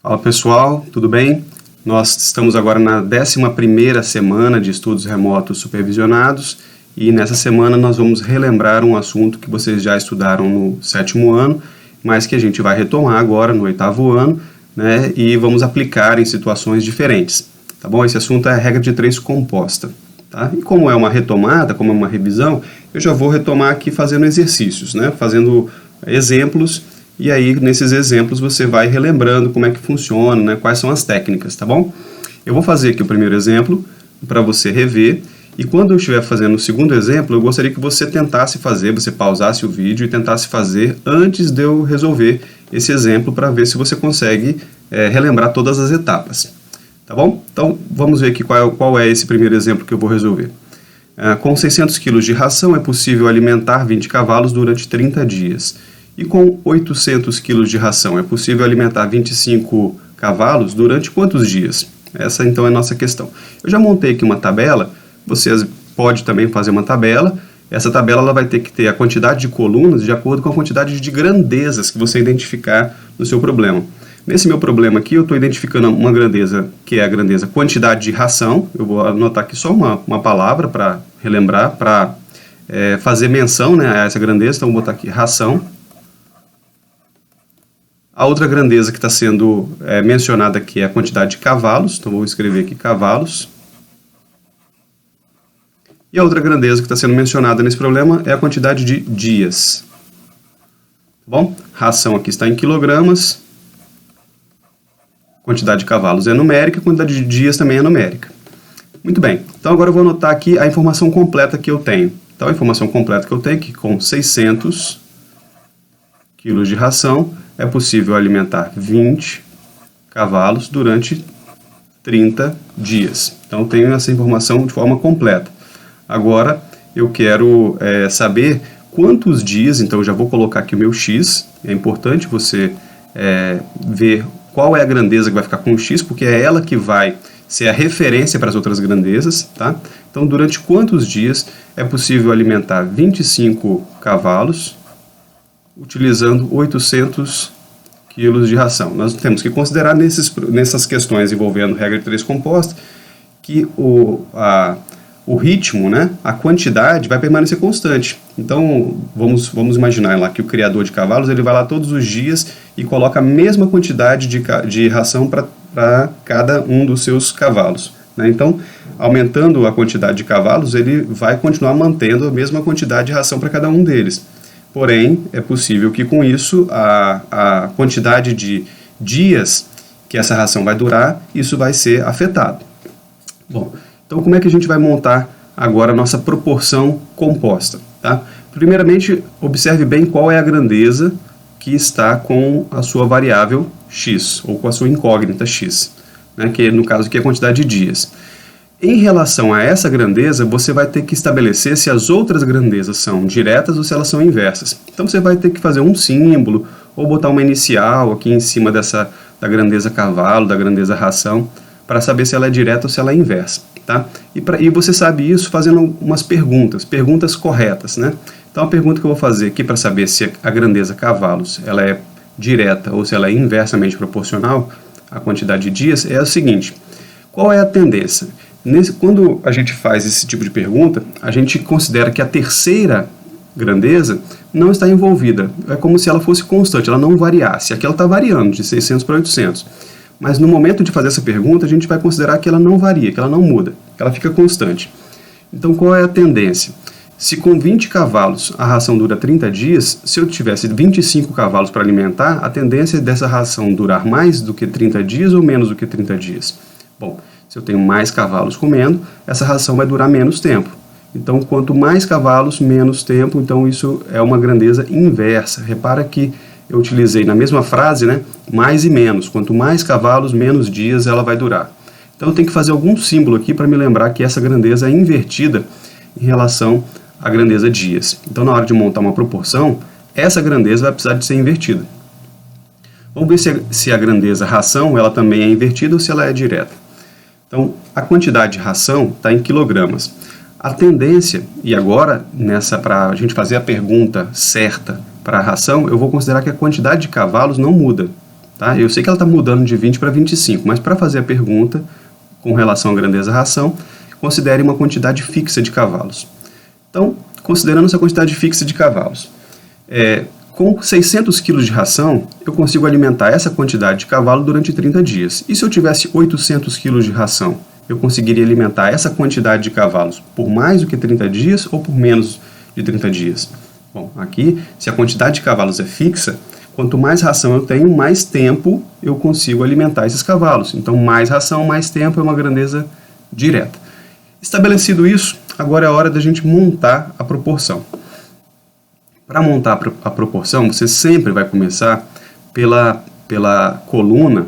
Fala pessoal, tudo bem? Nós estamos agora na 11ª semana de estudos remotos supervisionados e nessa semana nós vamos relembrar um assunto que vocês já estudaram no 7º ano, mas que a gente vai retomar agora no 8º ano, né, e vamos aplicar em situações diferentes, tá bom? Esse assunto é a regra de 3 composta, tá? E como é uma retomada, como é uma revisão, eu já vou retomar aqui fazendo exercícios, né, fazendo exemplos. E aí, nesses exemplos, você vai relembrando como é que funciona, né, quais são as técnicas, tá bom? Eu vou fazer aqui o primeiro exemplo para você rever, e quando eu estiver fazendo o segundo exemplo, eu gostaria que você tentasse fazer, você pausasse o vídeo e tentasse fazer antes de eu resolver esse exemplo para ver se você consegue relembrar todas as etapas, tá bom? Então, vamos ver aqui qual é esse primeiro exemplo que eu vou resolver. Com 600 kg de ração é possível alimentar 20 cavalos durante 30 dias. E com 800 kg de ração, é possível alimentar 25 cavalos durante quantos dias? Essa então é a nossa questão. Eu já montei aqui uma tabela, vocês podem também fazer uma tabela. Essa tabela ela vai ter que ter a quantidade de colunas de acordo com a quantidade de grandezas que você identificar no seu problema. Nesse meu problema aqui, eu estou identificando uma grandeza, que é a grandeza quantidade de ração. Eu vou anotar aqui só uma palavra para relembrar, para fazer menção, né, a essa grandeza. Então, vou botar aqui ração. A outra grandeza que está sendo mencionada aqui é a quantidade de cavalos, então vou escrever aqui cavalos. E a outra grandeza que está sendo mencionada nesse problema é a quantidade de dias. Tá bom? Ração aqui está em quilogramas, quantidade de cavalos é numérica, quantidade de dias também é numérica. Muito bem, então agora eu vou anotar aqui a informação completa que eu tenho. Então a informação completa que eu tenho é que com 600 kg de ração, é possível alimentar 20 cavalos durante 30 dias. Então, eu tenho essa informação de forma completa. Agora, eu quero saber quantos dias, então eu já vou colocar aqui o meu X. É importante você ver qual é a grandeza que vai ficar com o X, porque é ela que vai ser a referência para as outras grandezas, tá? Então, durante quantos dias é possível alimentar 25 cavalos utilizando 800 quilos de ração. Nós temos que considerar nessas questões envolvendo regra de 3 composta que o ritmo, né, a quantidade vai permanecer constante. Então, vamos imaginar lá que o criador de cavalos ele vai lá todos os dias e coloca a mesma quantidade de ração para cada um dos seus cavalos, né? Então, aumentando a quantidade de cavalos, ele vai continuar mantendo a mesma quantidade de ração para cada um deles. Porém, é possível que com isso a quantidade de dias que essa ração vai durar, isso vai ser afetado. Bom, então como é que a gente vai montar agora a nossa proporção composta, tá? Primeiramente, observe bem qual é a grandeza que está com a sua variável x, ou com a sua incógnita x, né, que no caso aqui é a quantidade de dias. Em relação a essa grandeza, você vai ter que estabelecer se as outras grandezas são diretas ou se elas são inversas. Então você vai ter que fazer um símbolo ou botar uma inicial aqui em cima da grandeza cavalo, da grandeza ração, para saber se ela é direta ou se ela é inversa, tá? E você sabe isso fazendo umas perguntas corretas, né? Então a pergunta que eu vou fazer aqui para saber se a grandeza cavalos ela é direta ou se ela é inversamente proporcional à quantidade de dias é a seguinte: qual é a tendência? Quando a gente faz esse tipo de pergunta, a gente considera que a terceira grandeza não está envolvida. É como se ela fosse constante, ela não variasse. Aqui ela está variando de 600 para 800. Mas no momento de fazer essa pergunta, a gente vai considerar que ela não varia, que ela não muda, que ela fica constante. Então, qual é a tendência? Se com 20 cavalos a ração dura 30 dias, se eu tivesse 25 cavalos para alimentar, a tendência dessa ração durar mais do que 30 dias ou menos do que 30 dias? Bom, se eu tenho mais cavalos comendo, essa ração vai durar menos tempo. Então, quanto mais cavalos, menos tempo, então isso é uma grandeza inversa. Repara que eu utilizei na mesma frase, né, mais e menos. Quanto mais cavalos, menos dias ela vai durar. Então, eu tenho que fazer algum símbolo aqui para me lembrar que essa grandeza é invertida em relação à grandeza dias. Então, na hora de montar uma proporção, essa grandeza vai precisar de ser invertida. Vamos ver se a grandeza ração ela também é invertida ou se ela é direta. Então, a quantidade de ração está em quilogramas. A tendência, e agora, para a gente fazer a pergunta certa para a ração, eu vou considerar que a quantidade de cavalos não muda. Tá? Eu sei que ela está mudando de 20 para 25, mas para fazer a pergunta com relação à grandeza-ração, considere uma quantidade fixa de cavalos. Então, considerando essa quantidade fixa de cavalos, com 600 kg de ração, eu consigo alimentar essa quantidade de cavalo durante 30 dias. E se eu tivesse 800 kg de ração, eu conseguiria alimentar essa quantidade de cavalos por mais do que 30 dias ou por menos de 30 dias? Bom, aqui, se a quantidade de cavalos é fixa, quanto mais ração eu tenho, mais tempo eu consigo alimentar esses cavalos. Então, mais ração, mais tempo é uma grandeza direta. Estabelecido isso, agora é a hora da gente montar a proporção. Para montar a proporção, você sempre vai começar pela coluna,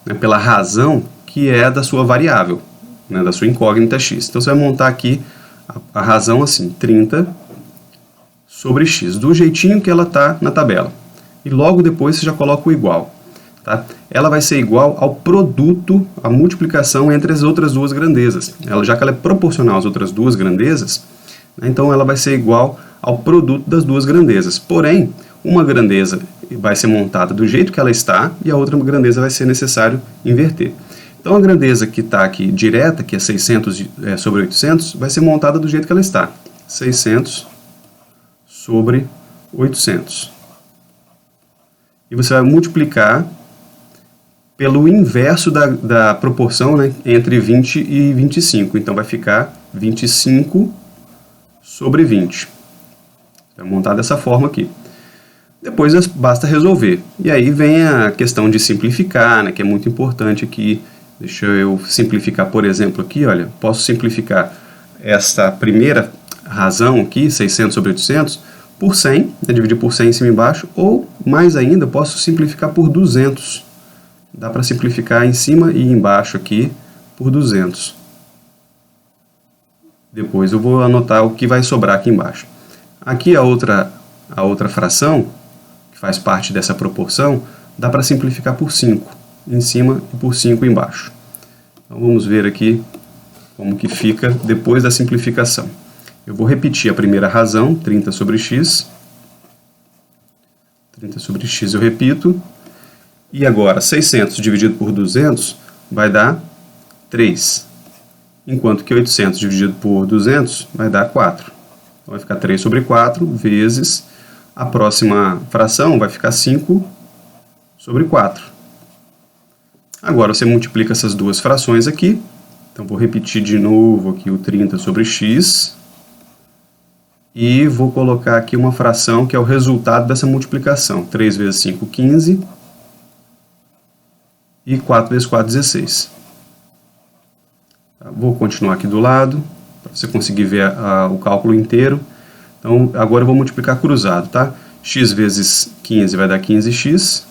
né, pela razão que é da sua variável, né, da sua incógnita x. Então, você vai montar aqui a razão assim, 30 sobre x, do jeitinho que ela está na tabela. E logo depois você já coloca o igual. Tá? Ela vai ser igual ao produto, a multiplicação entre as outras duas grandezas. Já que ela é proporcional às outras duas grandezas, né, então ela vai ser igual ao produto das duas grandezas. Porém, uma grandeza vai ser montada do jeito que ela está e a outra grandeza vai ser necessário inverter. Então a grandeza que está aqui direta, que é 600 sobre 800, vai ser montada do jeito que ela está. 600 sobre 800. E você vai multiplicar pelo inverso da proporção, né, entre 20 e 25. Então vai ficar 25 sobre 20. Vai montar dessa forma aqui. Depois basta resolver. E aí vem a questão de simplificar, né, que é muito importante aqui. Deixa eu simplificar, por exemplo, aqui, olha, posso simplificar esta primeira razão aqui, 600 sobre 800, por 100, né, dividir por 100 em cima e embaixo, ou, mais ainda, posso simplificar por 200. Dá para simplificar em cima e embaixo aqui por 200. Depois eu vou anotar o que vai sobrar aqui embaixo. Aqui a outra fração, que faz parte dessa proporção, dá para simplificar por 5 em cima e por 5 embaixo. Então vamos ver aqui como que fica depois da simplificação. Eu vou repetir a primeira razão, 30 sobre x. 30 sobre x eu repito. E agora 600 dividido por 200 vai dar 3. Enquanto que 800 dividido por 200 vai dar 4. Então vai ficar 3 sobre 4 vezes a próxima fração vai ficar 5 sobre 4. Agora você multiplica essas duas frações aqui. Então vou repetir de novo aqui o 30 sobre x. E vou colocar aqui uma fração que é o resultado dessa multiplicação. 3 vezes 5, 15. E 4 vezes 4, 16. Tá, vou continuar aqui do lado, para você conseguir ver o cálculo inteiro. Então, agora eu vou multiplicar cruzado, tá? X vezes 15 vai dar 15x.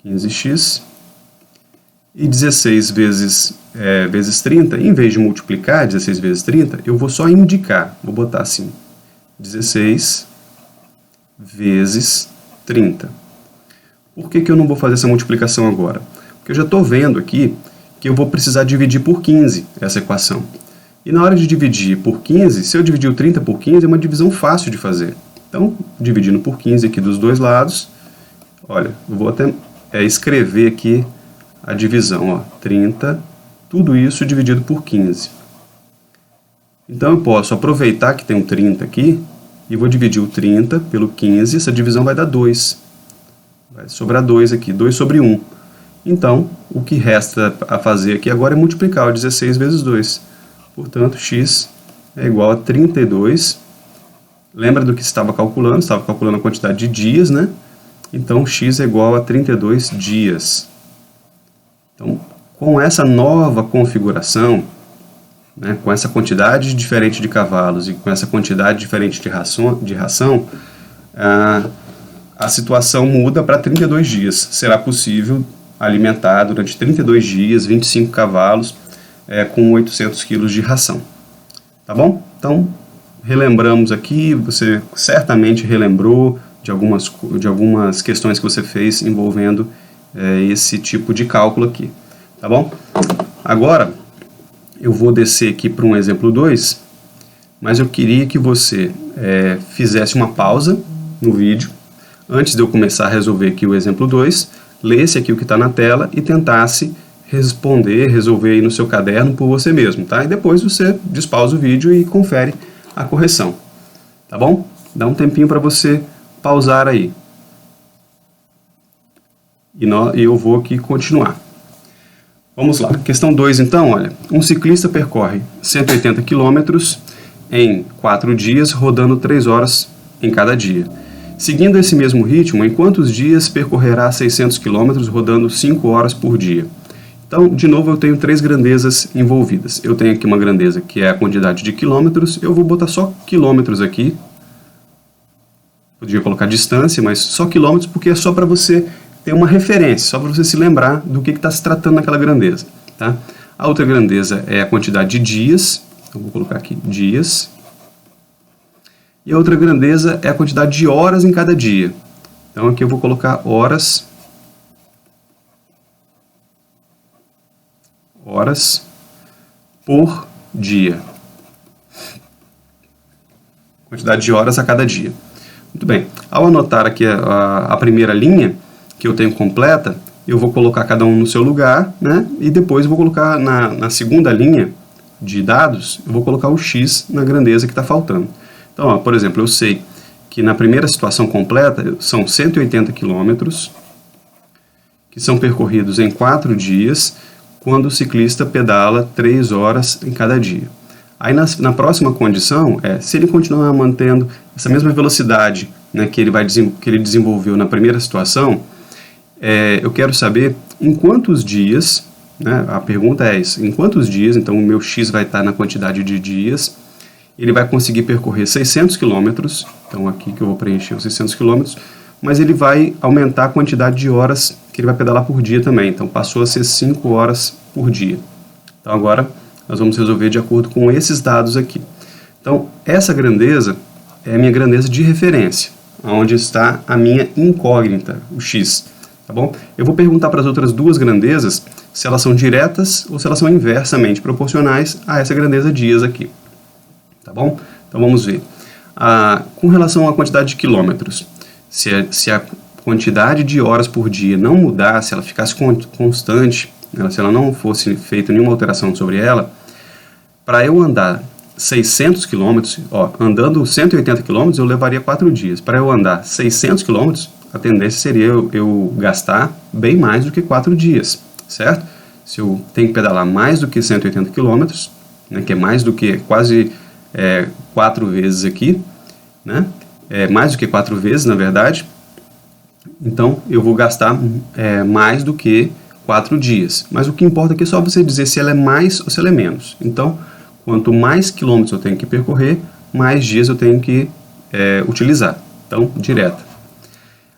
15x. E 16 vezes 30, em vez de multiplicar 16 vezes 30, eu vou só indicar. Vou botar assim, 16 vezes 30. Por que eu não vou fazer essa multiplicação agora? Porque eu já estou vendo aqui que eu vou precisar dividir por 15 essa equação. E na hora de dividir por 15, se eu dividir o 30 por 15, é uma divisão fácil de fazer. Então, dividindo por 15 aqui dos dois lados, olha, eu vou até escrever aqui a divisão, ó, 30, tudo isso dividido por 15. Então eu posso aproveitar que tem um 30 aqui, e vou dividir o 30 pelo 15, essa divisão vai dar 2. Vai sobrar 2 aqui, 2 sobre 1. Então, o que resta a fazer aqui agora é multiplicar o 16 vezes 2. Portanto, x é igual a 32. Lembra do que estava calculando? Estava calculando a quantidade de dias, né? Então, x é igual a 32 dias. Então, com essa nova configuração, né, com essa quantidade diferente de cavalos e com essa quantidade diferente de ração, a situação muda para 32 dias. Será possível alimentar durante 32 dias 25 cavalos com 800 kg de ração. Tá bom? Então, relembramos aqui, você certamente relembrou de algumas questões que você fez envolvendo esse tipo de cálculo aqui. Tá bom? Agora, eu vou descer aqui para um exemplo 2, mas eu queria que você fizesse uma pausa no vídeo, antes de eu começar a resolver aqui o exemplo 2, lesse aqui o que está na tela e tentasse resolver aí no seu caderno por você mesmo, tá? E depois você despausa o vídeo e confere a correção, tá bom? Dá um tempinho para você pausar aí. E eu vou aqui continuar. Vamos lá. Questão 2, então, olha. Um ciclista percorre 180 km em 4 dias, rodando 3 horas em cada dia. Seguindo esse mesmo ritmo, em quantos dias percorrerá 600 km, rodando 5 horas por dia? Então, de novo, eu tenho 3 grandezas envolvidas. Eu tenho aqui uma grandeza que é a quantidade de quilômetros. Eu vou botar só quilômetros aqui. Podia colocar distância, mas só quilômetros, porque é só para você ter uma referência, só para você se lembrar do que está se tratando naquela grandeza, tá? A outra grandeza é a quantidade de dias, então vou colocar aqui dias. E a outra grandeza é a quantidade de horas em cada dia. Então aqui eu vou colocar horas por dia. Quantidade de horas a cada dia. Muito bem. Ao anotar aqui a primeira linha que eu tenho completa, eu vou colocar cada um no seu lugar, né? E depois eu vou colocar na segunda linha de dados, eu vou colocar o X na grandeza que está faltando. Então, ó, por exemplo, eu sei que na primeira situação completa são 180 quilômetros que são percorridos em 4 dias, quando o ciclista pedala 3 horas em cada dia. Aí na próxima condição, se ele continuar mantendo essa mesma velocidade, né, que ele desenvolveu na primeira situação, eu quero saber em quantos dias, né, a pergunta é isso, em quantos dias, então o meu X vai estar na quantidade de dias, ele vai conseguir percorrer 600 km, então aqui que eu vou preencher os 600 km, mas ele vai aumentar a quantidade de horas que ele vai pedalar por dia também, então passou a ser 5 horas por dia. Então agora nós vamos resolver de acordo com esses dados aqui. Então essa grandeza é a minha grandeza de referência, onde está a minha incógnita, o X. Tá bom? Eu vou perguntar para as outras duas grandezas se elas são diretas ou se elas são inversamente proporcionais a essa grandeza dias aqui. Tá bom? Então vamos ver. Com relação à quantidade de quilômetros, se a quantidade de horas por dia não mudar, se ela ficasse constante, se ela não fosse feita nenhuma alteração sobre ela, para eu andar 600 km, andando 180 km eu levaria 4 dias. Para eu andar 600 km, a tendência seria eu gastar bem mais do que 4 dias, certo? Se eu tenho que pedalar mais do que 180 km, né, que é mais do que quase 4 vezes aqui, né? Mais do que 4 vezes, na verdade, então eu vou gastar mais do que 4 dias. Mas o que importa aqui é só você dizer se ela é mais ou se ela é menos. Então, quanto mais quilômetros eu tenho que percorrer, mais dias eu tenho que utilizar. Então, direta.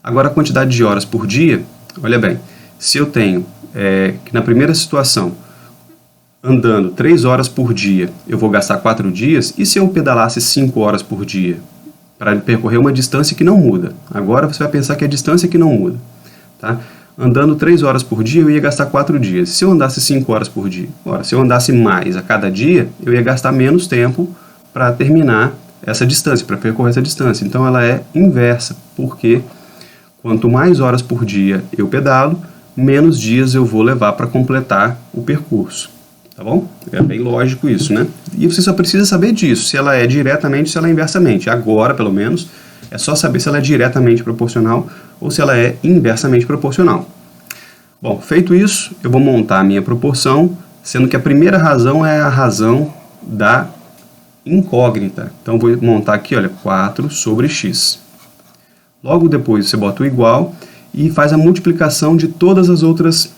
Agora, a quantidade de horas por dia, olha bem, se eu tenho que na primeira situação, andando 3 horas por dia, eu vou gastar 4 dias, e se eu pedalasse 5 horas por dia, para percorrer uma distância que não muda? Agora você vai pensar que é a distância que não muda. Tá? Andando 3 horas por dia, eu ia gastar 4 dias. Se eu andasse 5 horas por dia, se eu andasse mais a cada dia, eu ia gastar menos tempo para terminar essa distância, para percorrer essa distância. Então ela é inversa, porque quanto mais horas por dia eu pedalo, menos dias eu vou levar para completar o percurso. Tá bom? É bem lógico isso, né? E você só precisa saber disso, se ela é diretamente, se ela é inversamente. Agora, pelo menos, é só saber se ela é diretamente proporcional ou se ela é inversamente proporcional. Bom, feito isso, eu vou montar a minha proporção, sendo que a primeira razão é a razão da incógnita. Então, vou montar aqui, olha, 4 sobre x. Logo depois, você bota o igual e faz a multiplicação de todas as outras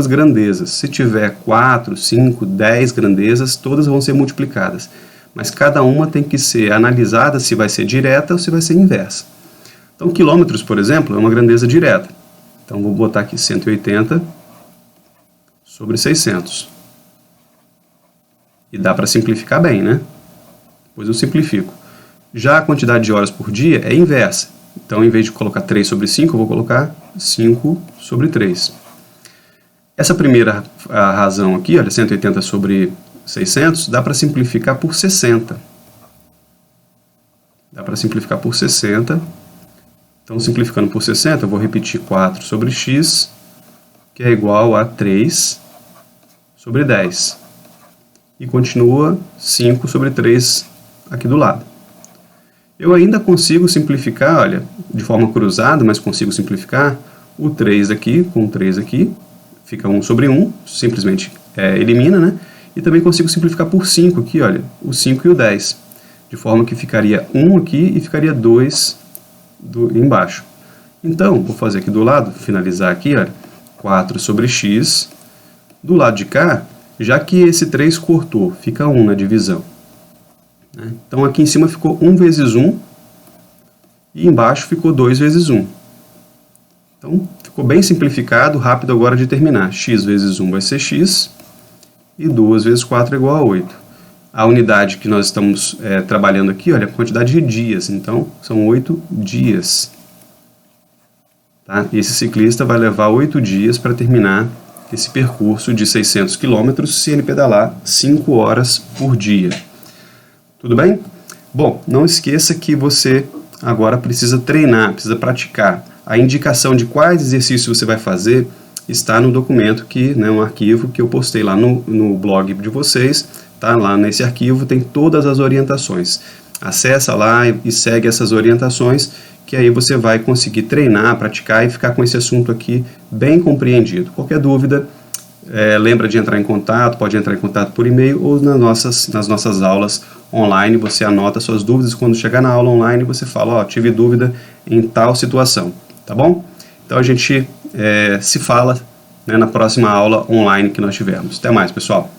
grandezas. Se tiver 4, 5, 10 grandezas, todas vão ser multiplicadas. Mas cada uma tem que ser analisada se vai ser direta ou se vai ser inversa. Então, quilômetros, por exemplo, é uma grandeza direta. Então, vou botar aqui 180 sobre 600. E dá para simplificar bem, né? Depois eu simplifico. Já a quantidade de horas por dia é inversa. Então, em vez de colocar 3 sobre 5, eu vou colocar 5 sobre 3. Essa primeira razão aqui, olha, 180 sobre 600, dá para simplificar por 60. Dá para simplificar por 60. Então, simplificando por 60, eu vou repetir 4 sobre x, que é igual a 3 sobre 10. E continua 5 sobre 3 aqui do lado. Eu ainda consigo simplificar, olha, de forma cruzada, mas consigo simplificar o 3 aqui com 3 aqui, fica 1 sobre 1, simplesmente elimina, né? E também consigo simplificar por 5 aqui, olha, o 5 e o 10, de forma que ficaria 1 aqui e ficaria 2 embaixo. Então, vou fazer aqui do lado, finalizar aqui, olha, 4 sobre x, do lado de cá, já que esse 3 cortou, fica 1 na divisão. Então aqui em cima ficou 1 vezes 1 e embaixo ficou 2 vezes 1. Então ficou bem simplificado, rápido agora de terminar. X vezes 1 vai ser x e 2 vezes 4 é igual a 8. A unidade que nós estamos trabalhando aqui, olha, a quantidade de dias, então são 8 dias. Tá? Esse ciclista vai levar 8 dias para terminar esse percurso de 600 km se ele pedalar 5 horas por dia. Tudo bem? Bom, não esqueça que você agora precisa treinar, precisa praticar. A indicação de quais exercícios você vai fazer está no documento, um arquivo que eu postei lá no blog de vocês. Tá? Lá nesse arquivo tem todas as orientações. Acessa lá e segue essas orientações, que aí você vai conseguir treinar, praticar e ficar com esse assunto aqui bem compreendido. Qualquer dúvida, lembra de entrar em contato, pode entrar em contato por e-mail ou nas nossas aulas online, você anota suas dúvidas, quando chegar na aula online você fala, tive dúvida em tal situação, tá bom? Então a gente se fala na próxima aula online que nós tivermos. Até mais, pessoal!